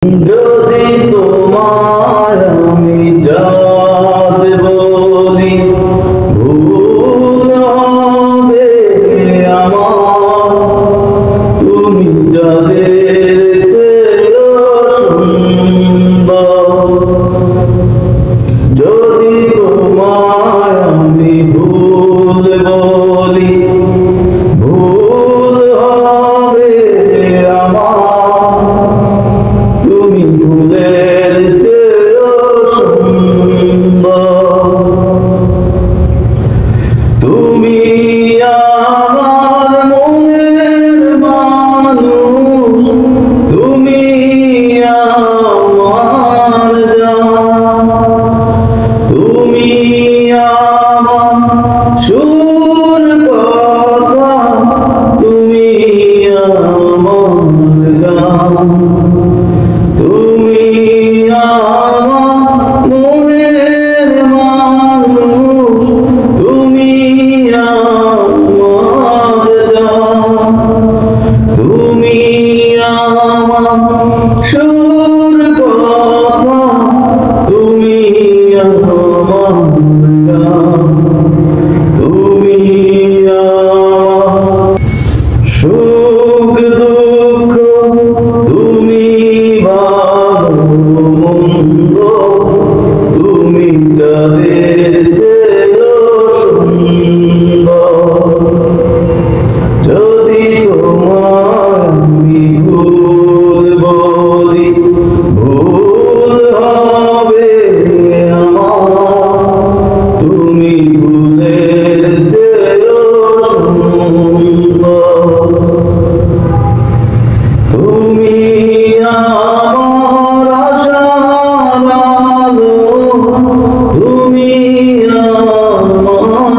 যদি তোমায় আমি চাঁদ বলি, ভুল হবে আমার। তুমি যাদের চেয়েও সুন্দর। যদি তোমায় আমি ভুল বলি, ভুল হবে আমার। তুমি ভুলের চেয়েও সুন্দর। তুমি আমার মনের মানুষ, তুমি আমার জান। তুমি আমার সুর কথা, তুমি আমার গান। তুমি আমার মনের মানুষ, তুমি আমার জান। তুমি আমার সুর কথা, তুমি আমার গান। তুমি আমার সুখ দুঃখ, তুমি ভালো মন্দ, তুমি যাদের চেয়েও সুন্দর। যদি তোমায় আমি ভুল বলি, ভুল হবে আমার। তুমি ভুলের চেয়েও সুন্দর। তুমি আমার আশার আলো, তুমি আমার মন।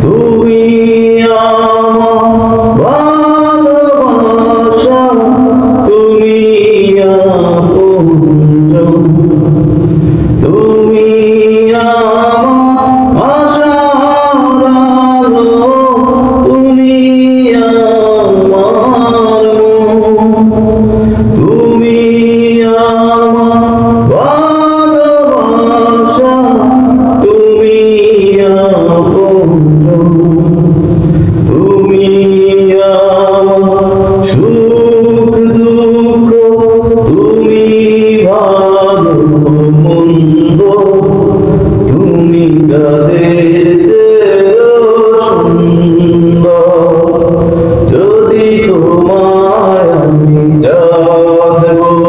তুমি আমার ভালোবাসা, তুমি আপনজন। তুমি আমার আশার আলো, তুমি আমার মন। তুমি আমার ভালোবাসা, তুমি আপনজন। তুমি আমার সুখ দুঃখ, তুমি ভালো মন্দ, তুমি যাদের চেয়েও সুন্দর। যদি তোমায় আমি চাঁদ বলি,